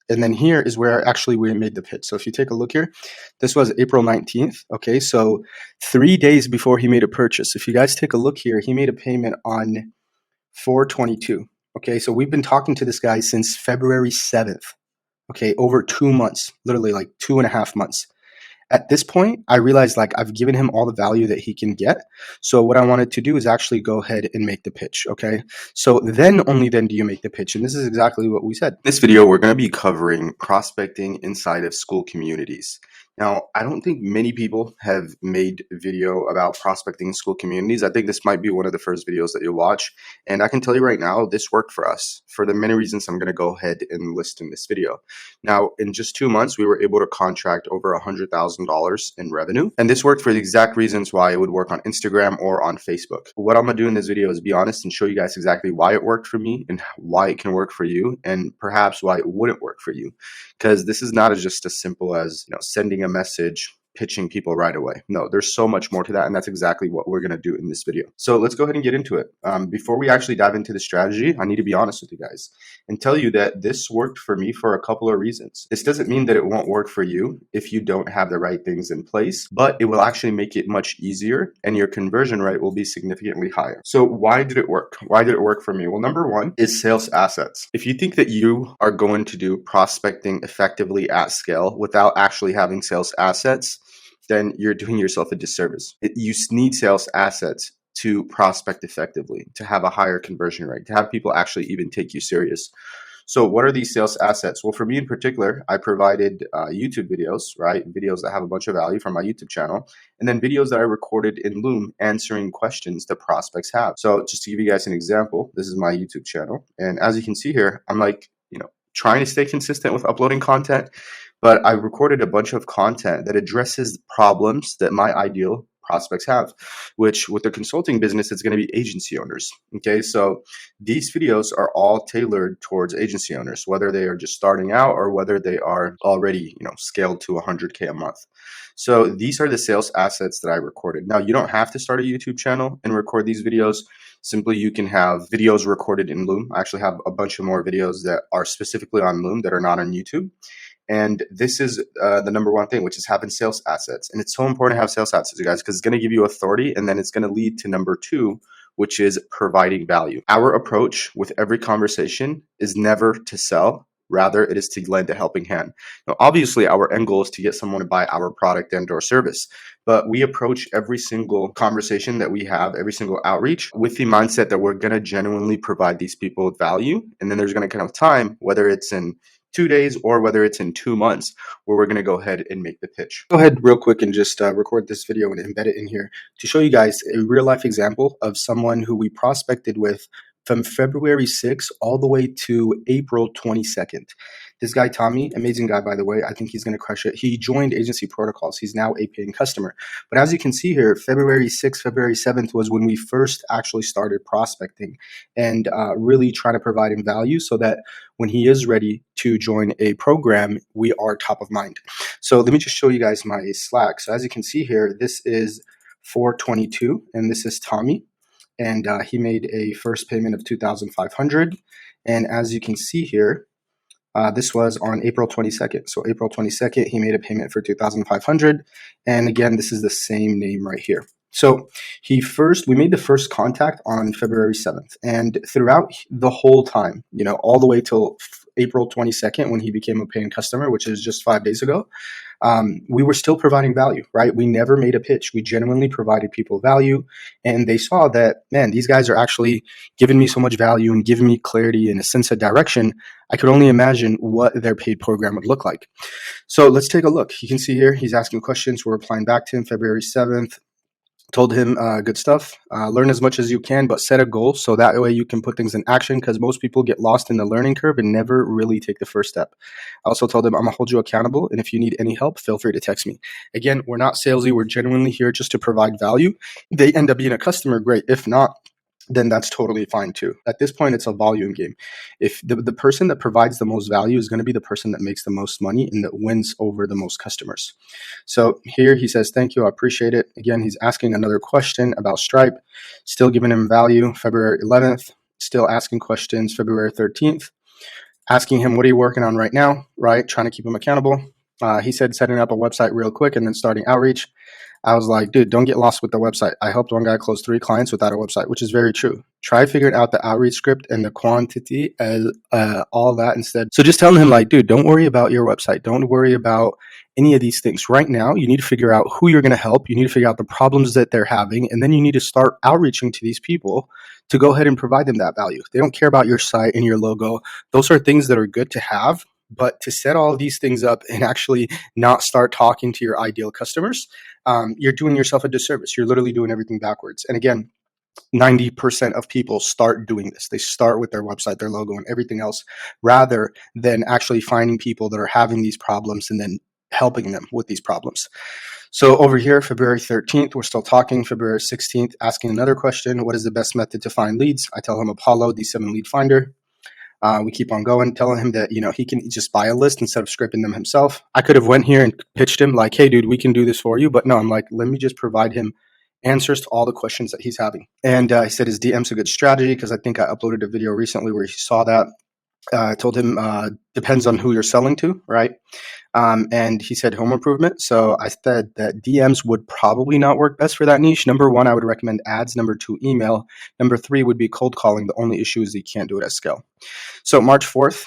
And then here is where actually we made the pitch. So if you take a look here, this was April 19th. Okay, so 3 days before he made a purchase. If you guys take a look here, he made a payment on 4/22. Okay, so we've been talking to this guy since February 7th. Okay, over 2 months, literally like 2.5 months. At this point, I realized like I've given him all the value that he can get. So what I wanted to do is actually go ahead and make the pitch. Okay. So then only then do you make the pitch. And this is exactly what we said. In this video, we're going to be covering prospecting inside of Skool communities. Now, I don't think many people have made a video about prospecting in Skool communities. I think this might be one of the first videos that you'll watch. And I can tell you right now, this worked for us for the many reasons I'm going to go ahead and list in this video. Now, in just 2 months, we were able to contract over $100,000 in revenue. And this worked for the exact reasons why it would work on Instagram or on Facebook. What I'm going to do in this video is be honest and show you guys exactly why it worked for me and why it can work for you and perhaps why it wouldn't work for you. Because this is not just as simple as, sending a message, pitching people right away. No, there's so much more to that. And that's exactly what we're going to do in this video. So let's go ahead and get into it. Before we actually dive into the strategy, I need to be honest with you guys and tell you that this worked for me for a couple of reasons. This doesn't mean that it won't work for you if you don't have the right things in place, but it will actually make it much easier and your conversion rate will be significantly higher. So why did it work? Why did it work for me? Well, number one is sales assets. If you think that you are going to do prospecting effectively at scale without actually having sales assets, then you're doing yourself a disservice. You need sales assets to prospect effectively, to have a higher conversion rate, to have people actually even take you serious. So what are these sales assets? Well, for me in particular, I provided YouTube videos, right? Videos that have a bunch of value from my YouTube channel, and then videos that I recorded in Loom answering questions that prospects have. So just to give you guys an example, this is my YouTube channel. And as you can see here, I'm like, trying to stay consistent with uploading content, but I recorded a bunch of content that addresses problems that my ideal prospects have, which with the consulting business, it's going to be agency owners. Okay, so these videos are all tailored towards agency owners, whether they are just starting out or whether they are already, scaled to 100K a month. So these are the sales assets that I recorded. Now, you don't have to start a YouTube channel and record these videos. Simply, you can have videos recorded in Loom. I actually have a bunch of more videos that are specifically on Loom that are not on YouTube. And this is the number one thing, which is having sales assets. And it's so important to have sales assets, you guys, because it's going to give you authority. And then it's going to lead to number two, which is providing value. Our approach with every conversation is never to sell. Rather, it is to lend a helping hand. Now, obviously, our end goal is to get someone to buy our product and or service. But we approach every single conversation that we have, every single outreach, with the mindset that we're going to genuinely provide these people with value. And then there's going to come a time, whether it's in 2 days or whether it's in 2 months, where we're going to go ahead and make the pitch. Go ahead real quick and just record this video and embed it in here to show you guys a real life example of someone who we prospected with from February 6th all the way to April 22nd. This guy, Tommy, amazing guy, by the way. I think he's going to crush it. He joined Agency Protocols. He's now a paying customer. But as you can see here, February 6th, February 7th was when we first actually started prospecting and really trying to provide him value so that when he is ready to join a program, we are top of mind. So let me just show you guys my Slack. So as you can see here, this is 4/22, and this is Tommy. And he made a first payment of $2,500. And as you can see here, this was on April 22nd. So April 22nd, he made a payment for $2,500. And again, this is the same name right here. So we made the first contact on February 7th. And throughout the whole time, all the way till April 22nd, when he became a paying customer, which is just 5 days ago, we were still providing value, right? We never made a pitch. We genuinely provided people value. And they saw that, man, these guys are actually giving me so much value and giving me clarity and a sense of direction. I could only imagine what their paid program would look like. So let's take a look. You can see here, he's asking questions. We're replying back to him February 7th. Told him good stuff. Learn as much as you can, but set a goal so that way you can put things in action, because most people get lost in the learning curve and never really take the first step. I also told him I'm going to hold you accountable, and if you need any help, feel free to text me. Again, we're not salesy. We're genuinely here just to provide value. They end up being a customer, great. If not, then that's totally fine too. At this point, it's a volume game. If the person that provides the most value is going to be the person that makes the most money and that wins over the most customers. So here he says, thank you, I appreciate it. Again, he's asking another question about Stripe, still giving him value February 11th, still asking questions February 13th. asking him, what are you working on right now, right? Trying to keep him accountable. He said setting up a website real quick and then starting outreach. I was like, dude, don't get lost with the website. I helped one guy close 3 clients without a website, which is very true. Try figuring out the outreach script and the quantity as all that instead. So just telling him like, dude, don't worry about your website. Don't worry about any of these things. Right now, you need to figure out who you're going to help. You need to figure out the problems that they're having. And then you need to start outreaching to these people to go ahead and provide them that value. They don't care about your site and your logo. Those are things that are good to have. But to set all of these things up and actually not start talking to your ideal customers, you're doing yourself a disservice. You're literally doing everything backwards. And again, 90% of people start doing this. They start with their website, their logo, and everything else, rather than actually finding people that are having these problems and then helping them with these problems. So over here, February 13th, we're still talking. February 16th, asking another question. What is the best method to find leads? I tell him Apollo, D7 Lead Finder. We keep on going, telling him that, he can just buy a list instead of scripting them himself. I could have went here and pitched him like, hey, dude, we can do this for you. But no, I'm like, let me just provide him answers to all the questions that he's having. And he said his DM's a good strategy because I think I uploaded a video recently where he saw that. I told him depends on who you're selling to, right? And he said home improvement. So I said that DMs would probably not work best for that niche. Number 1, I would recommend ads. Number 2, email. Number 3 would be cold calling. The only issue is you can't do it at scale. So March 4th,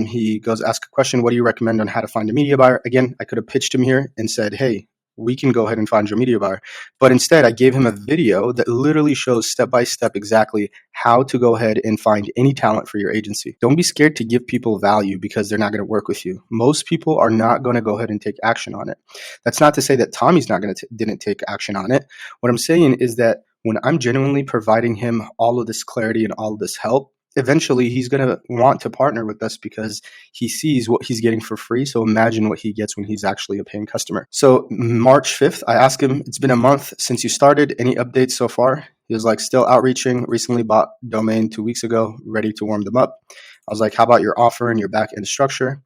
he goes ask a question. What do you recommend on how to find a media buyer? Again, I could have pitched him here and said, hey, we can go ahead and find your media buyer. But instead, I gave him a video that literally shows step-by-step exactly how to go ahead and find any talent for your agency. Don't be scared to give people value because they're not going to work with you. Most people are not going to go ahead and take action on it. That's not to say that Tommy's didn't take action on it. What I'm saying is that when I'm genuinely providing him all of this clarity and all of this help, eventually he's going to want to partner with us because he sees what he's getting for free. So imagine what he gets when he's actually a paying customer. So March 5th, I asked him, it's been a month since you started. Any updates so far? He was like, still outreaching. Recently bought domain 2 weeks ago, ready to warm them up. I was like, how about your offer and your back end structure?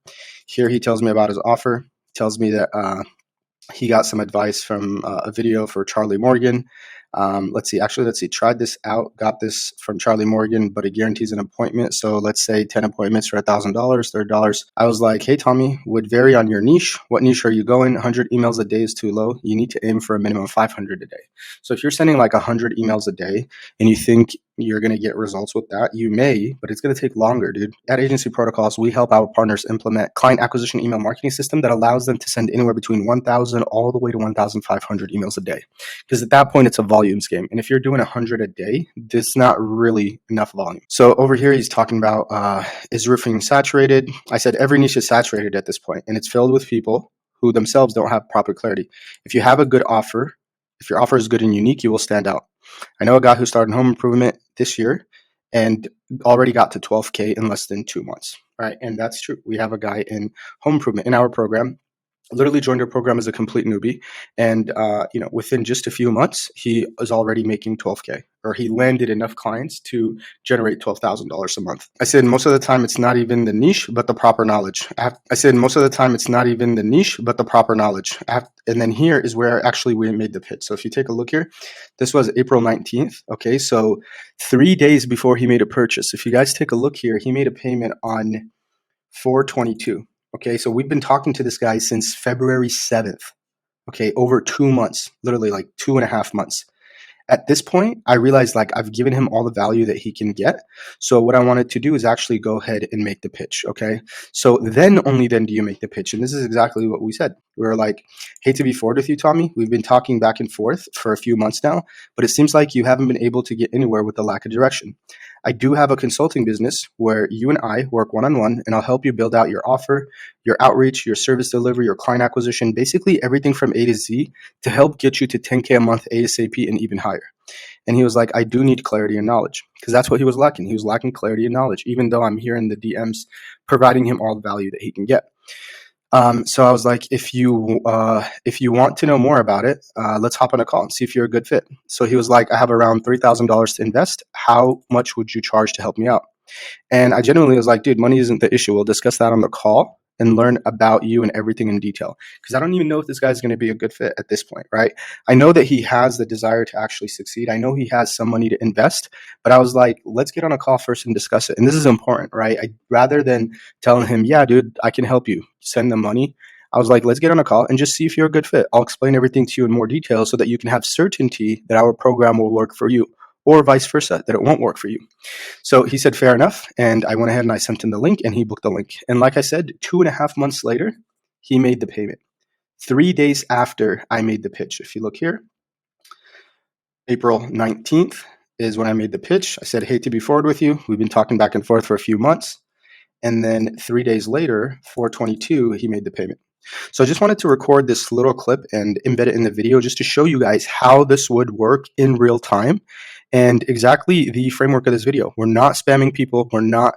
Here he tells me about his offer. Tells me that he got some advice from a video for Charlie Morgan. Let's see, tried this out, got this from Charlie Morgan, but it guarantees an appointment. So let's say 10 appointments for $1,000, $30. I was like, hey, Tommy, would vary on your niche. What niche are you going? 100 emails a day is too low. You need to aim for a minimum of 500 a day. So if you're sending like 100 emails a day and you think you're going to get results with that, you may, but it's going to take longer, dude. At Agency Protocols, we help our partners implement client acquisition email marketing system that allows them to send anywhere between 1,000 all the way to 1,500 emails a day. Because at that point, it's a volumes game. And if you're doing 100 a day, that's not really enough volume. So over here, he's talking about, is roofing saturated? I said every niche is saturated at this point, and it's filled with people who themselves don't have proper clarity. If you have a good offer, if your offer is good and unique, you will stand out. I know a guy who started home improvement this year and already got to 12K in less than 2 months, right? And that's true. We have a guy in home improvement in our program, literally joined our program as a complete newbie. And, within just a few months, he is already making 12K, or he landed enough clients to generate $12,000 a month. I said, most of the time, it's not even the niche, but the proper knowledge. And then here is where actually we made the pitch. So if you take a look here, this was April 19th. Okay. So 3 days before he made a purchase. If you guys take a look here, he made a payment on 4/22. Okay, so we've been talking to this guy since February 7th. Okay, over 2 months, literally like 2.5 months. At this point, I realized like I've given him all the value that he can get. So what I wanted to do is actually go ahead and make the pitch. Okay. So only then do you make the pitch. And this is exactly what we said. We were like, hate to be forward with you, Tommy. We've been talking back and forth for a few months now, but it seems like you haven't been able to get anywhere with the lack of direction. I do have a consulting business where you and I work one-on-one, and I'll help you build out your offer, your outreach, your service delivery, your client acquisition, basically everything from A to Z to help get you to 10K a month ASAP and even higher. And he was like, I do need clarity and knowledge, because that's what he was lacking. He was lacking clarity and knowledge, even though I'm here in the DMs providing him all the value that he can get. So I was like, if you want to know more about it, let's hop on a call and see if you're a good fit. So he was like, I have around $3,000 to invest. How much would you charge to help me out? And I genuinely was like, dude, money isn't the issue. We'll discuss that on the call. and learn about you and everything in detail. Because I don't even know if this guy's going to be a good fit at this point, right? I know that he has the desire to actually succeed. I know he has some money to invest, but I was like, let's get on a call first and discuss it. And this is important, right? Rather than telling him, yeah, dude, I can help you, send them money. I was like, let's get on a call and just see if you're a good fit. I'll explain everything to you in more detail so that you can have certainty that our program will work for you, or vice versa, that it won't work for you. So he said, fair enough. And I went ahead and I sent him the link and he booked the link. And like I said, 2.5 months later, he made the payment. 3 days after I made the pitch. If you look here, April 19th is when I made the pitch. I said, hate to be forward with you. We've been talking back and forth for a few months. And then 3 days later, 4/22, he made the payment. So I just wanted to record this little clip and embed it in the video just to show you guys how this would work in real time and exactly the framework of this video. We're not spamming people. We're not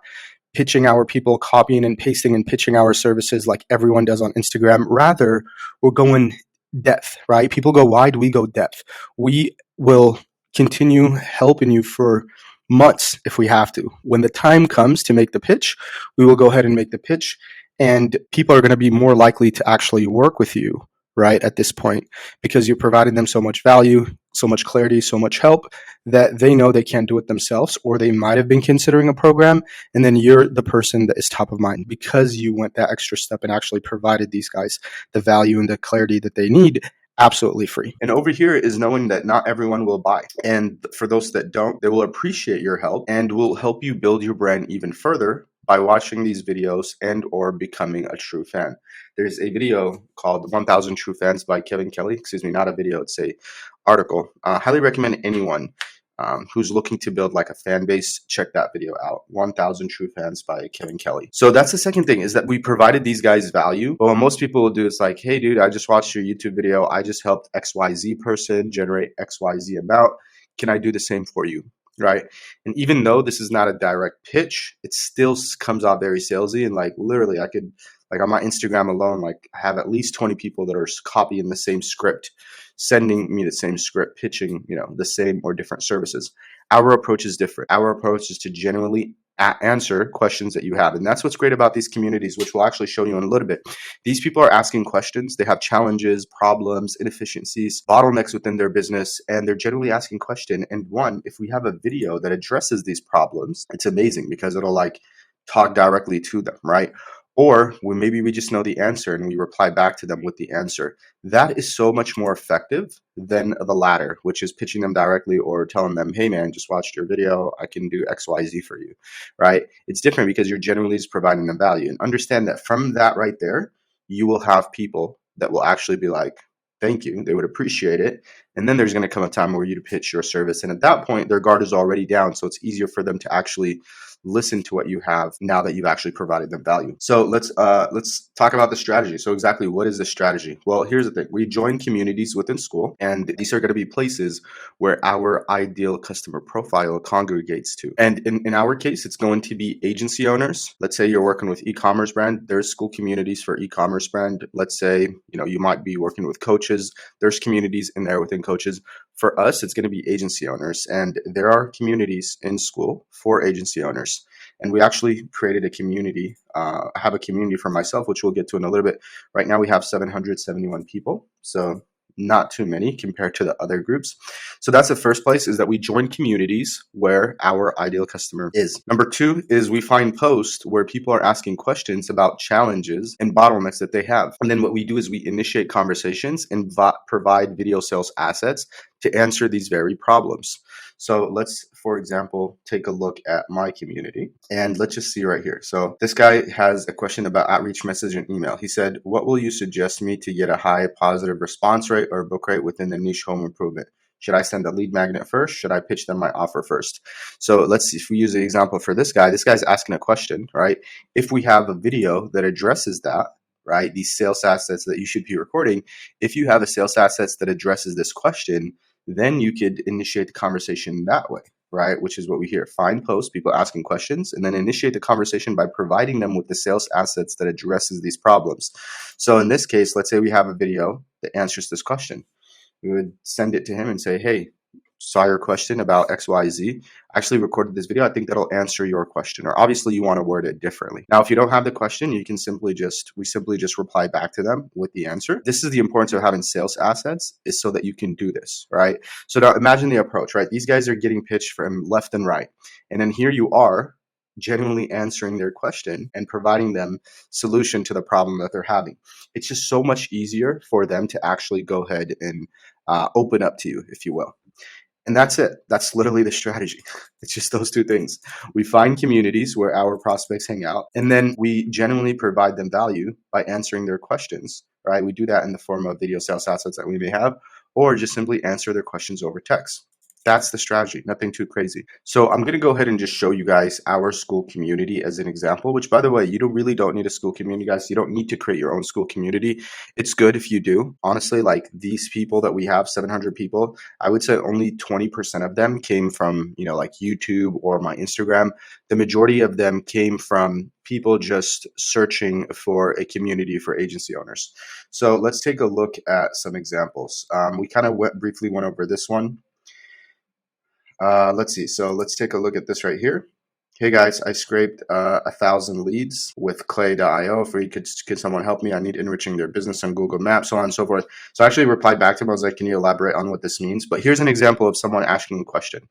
pitching our people, copying and pasting and pitching our services like everyone does on Instagram. Rather, we're going depth, right? People go wide, we go depth. We will continue helping you for months if we have to. When the time comes to make the pitch, we will go ahead and make the pitch, and people are going to be more likely to actually work with you, right, at this point, because you're providing them so much value, so much clarity, so much help that they know they can't do it themselves, or they might have been considering a program, and then you're the person that is top of mind because you went that extra step and actually provided these guys the value and the clarity that they need absolutely free. And over here is knowing that not everyone will buy. And for those that don't, they will appreciate your help and will help you build your brand even further by watching these videos and or becoming a true fan. There's a video called 1000 True Fans by Kevin Kelly. Excuse me, not a video, it's a article. Highly recommend anyone who's looking to build like a fan base, check that video out. 1000 True Fans by Kevin Kelly. So that's the second thing, is that we provided these guys value. But what most people will do is like, hey dude, I just watched your YouTube video. I just helped XYZ person generate XYZ amount. Can I do the same for you? Right? And even though this is not a direct pitch, it still comes out very salesy. And like literally I could, like on my Instagram alone, like I have at least 20 people that are copying the same script, sending me the same script, pitching, the same or different services. Our approach is different. Our approach is to genuinely answer questions that you have. And that's what's great about these communities, which we'll actually show you in a little bit. These people are asking questions. They have challenges, problems, inefficiencies, bottlenecks within their business, and they're generally asking questions. And one, if we have a video that addresses these problems, it's amazing because it'll like talk directly to them, right? Or maybe we just know the answer and we reply back to them with the answer. That is so much more effective than the latter, which is pitching them directly or telling them, hey man, just watched your video, I can do XYZ for you, right? It's different because you're generally just providing them value. And understand that from that right there, you will have people that will actually be like, thank you, they would appreciate it. And then there's going to come a time where you pitch your service. And at that point, their guard is already down. So it's easier for them to actually listen to what you have now that you've actually provided them value. So let's talk about the strategy. So exactly what is the strategy? Well, here's the thing. We join communities within Skool, and these are going to be places where our ideal customer profile congregates to. And in our case, it's going to be agency owners. Let's say you're working with e-commerce brand. There's Skool communities for e-commerce brand. Let's say, you might be working with coaches. There's communities in there within coaches. For us, it's going to be agency owners, and there are communities in Skool for agency owners. And we actually created a community. I have a community for myself, which we'll get to in a little bit. Right now, we have 771 people. So not too many compared to the other groups. So that's the first place, is that we join communities where our ideal customer is. Number two is we find posts where people are asking questions about challenges and bottlenecks that they have. And then what we do is we initiate conversations and provide video sales assets to answer these very problems. So let's, for example, take a look at my community, and let's just see right here. So this guy has a question about outreach message and email. He said, what will you suggest me to get a high positive response rate or book rate within the niche home improvement? Should I send a lead magnet first? Should I pitch them my offer first? So let's see, if we use the example for this guy's asking a question, right? If we have a video that addresses that, right, these sales assets that you should be recording, if you have a sales assets that addresses this question, then you could initiate the conversation that way, right? Which is what we hear. Find posts, people asking questions, and then initiate the conversation by providing them with the sales assets that addresses these problems. So in this case, let's say we have a video that answers this question. We would send it to him and say, hey, saw your question about XYZ. I actually recorded this video. I think that'll answer your question. Or obviously you want to word it differently. Now, if you don't have the question, you can we simply just reply back to them with the answer. This is the importance of having sales assets, is so that you can do this, right? So now imagine the approach, right? These guys are getting pitched from left and right. And then here you are genuinely answering their question and providing them solution to the problem that they're having. It's just so much easier for them to actually go ahead and open up to you, if you will. And that's it. That's literally the strategy. It's just those two things. We find communities where our prospects hang out, and then we genuinely provide them value by answering their questions, right? We do that in the form of video sales assets that we may have, or just simply answer their questions over text. That's the strategy, nothing too crazy. So I'm going to go ahead and just show you guys our Skool community as an example, which, by the way, you really don't need a Skool community, guys. You don't need to create your own Skool community. It's good if you do. Honestly, like these people that we have, 700 people, I would say only 20% of them came from, like YouTube or my Instagram. The majority of them came from people just searching for a community for agency owners. So let's take a look at some examples. We kind of briefly went over this one. Let's see. So let's take a look at this right here. Hey guys, I scraped 1,000 leads with clay.io. Could someone help me? I need enriching their business on Google Maps, so on and so forth. So I actually replied back to him. I was like, can you elaborate on what this means? But here's an example of someone asking a question,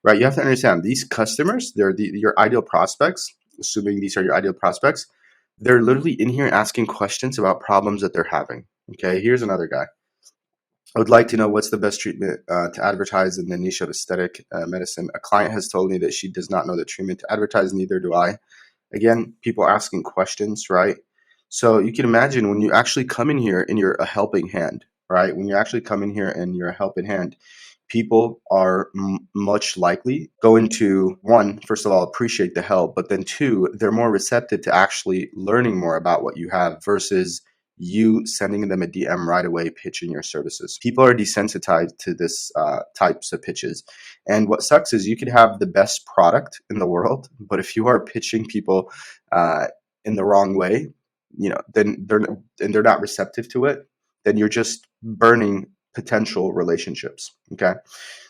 right? You have to understand these customers, they're your ideal prospects, assuming these are your ideal prospects. They're literally in here asking questions about problems that they're having. Okay, here's another guy. I would like to know what's the best treatment to advertise in the niche of aesthetic medicine. A client has told me that she does not know the treatment to advertise, neither do I. Again, people asking questions, right? So you can imagine when you actually come in here and you're a helping hand, right? When you actually come in here and you're a helping hand, people are much likely going to, one, first of all, appreciate the help, but then two, they're more receptive to actually learning more about what you have versus you sending them a DM right away pitching your services. People are desensitized to this types of pitches. And what sucks is you could have the best product in the world, but if you are pitching people in the wrong way, then they're not receptive to it, then you're just burning potential relationships. Okay.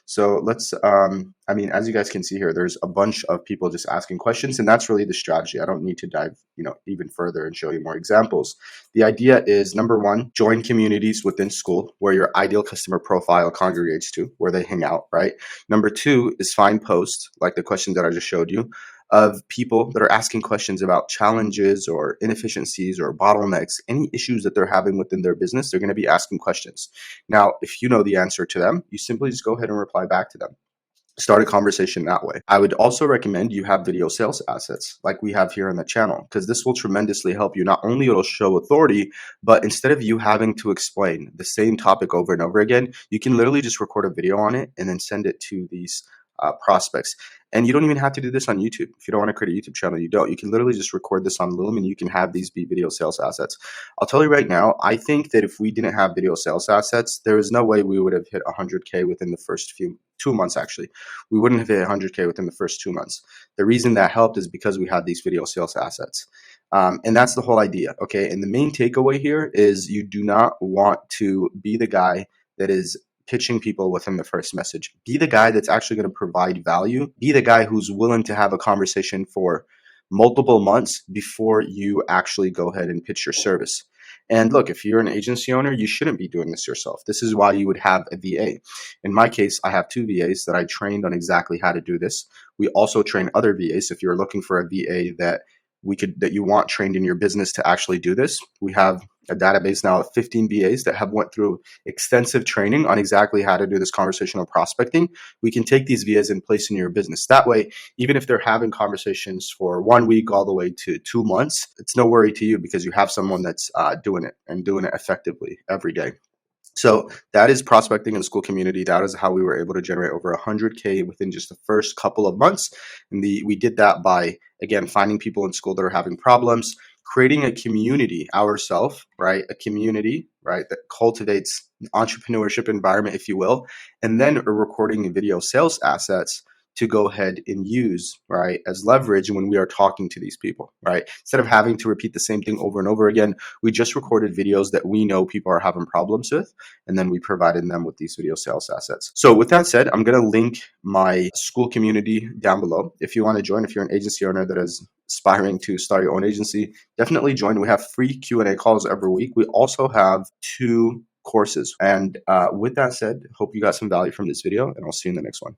So let's, as you guys can see here, there's a bunch of people just asking questions, and that's really the strategy. I don't need to dive, even further and show you more examples. The idea is, number one, join communities within Skool where your ideal customer profile congregates to, where they hang out, right? Number two is find posts like the question that I just showed you of people that are asking questions about challenges or inefficiencies or bottlenecks, any issues that they're having within their business. They're going to be asking questions. Now, if you know the answer to them, you simply just go ahead and reply back to them. Start a conversation that way. I would also recommend you have video sales assets like we have here on the channel, because this will tremendously help you. Not only it'll show authority, but instead of you having to explain the same topic over and over again, you can literally just record a video on it and then send it to these prospects. And you don't even have to do this on YouTube. If you don't want to create a YouTube channel, you don't. You can literally just record this on Loom and you can have these be video sales assets. I'll tell you right now, I think that if we didn't have video sales assets, there is no way we would have hit 100K within the first 2 months, actually. We wouldn't have hit 100K within the first 2 months. The reason that helped is because we had these video sales assets. And that's the whole idea, okay? And the main takeaway here is you do not want to be the guy that is pitching people within the first message. Be the guy that's actually going to provide value. Be the guy who's willing to have a conversation for multiple months before you actually go ahead and pitch your service. And look, if you're an agency owner, you shouldn't be doing this yourself. This is why you would have a VA. In my case, I have 2 VAs that I trained on exactly how to do this. We also train other VAs. If you're looking for a VA that you want trained in your business to actually do this, we have a database now of 15 VAs that have went through extensive training on exactly how to do this conversational prospecting. We can take these VAs and place in your business. That way, even if they're having conversations for 1 week all the way to 2 months, it's no worry to you because you have someone that's doing it and doing it effectively every day. So that is prospecting in the Skool community. That is how we were able to generate over 100K within just the first couple of months. And we did that by, again, finding people in Skool that are having problems, creating a community ourselves, right? A community, right, that cultivates an entrepreneurship environment, if you will, and then recording video sales assets to go ahead and use, right, as leverage when we are talking to these people, right? Instead of having to repeat the same thing over and over again, we just recorded videos that we know people are having problems with, and then we provided them with these video sales assets. So with that said, I'm going to link my Skool community down below. If you want to join, if you're an agency owner that is aspiring to start your own agency, definitely join. We have free Q&A calls every week. We also have 2 courses. And with that said, hope you got some value from this video, and I'll see you in the next one.